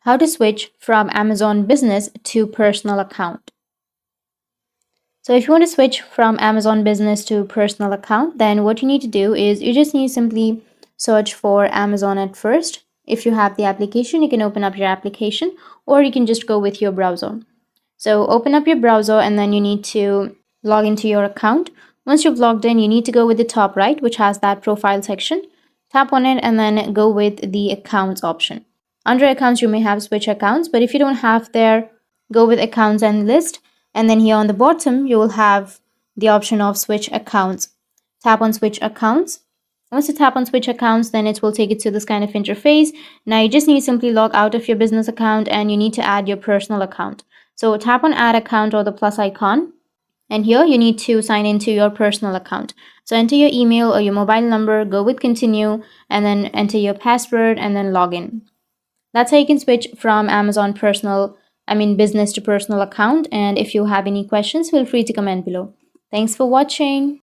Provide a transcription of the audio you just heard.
How to switch from Amazon Business to personal account. So if you want to switch from Amazon Business to personal account, then what you need to do is you just need to simply search for Amazon at first. If you have the application, you can open up your application, or you can just go with your browser. So open up your browser and then you need to log into your account. Once you've logged in, you need to go with the top right, which has that profile section. Tap on it and then go with the accounts option. Under accounts, you may have switch accounts, but if you don't have there, go with accounts and list. And then here on the bottom, you will have the option of switch accounts. Tap on switch accounts. Once you tap on switch accounts, then it will take you to this kind of interface. Now you just need to simply log out of your business account and you need to add your personal account. So tap on add account or the plus icon. And here you need to sign into your personal account. So enter your email or your mobile number, go with continue, and then enter your password and then log in. That's how you can switch from Amazon business to personal account. And if you have any questions, feel free to comment below. Thanks for watching.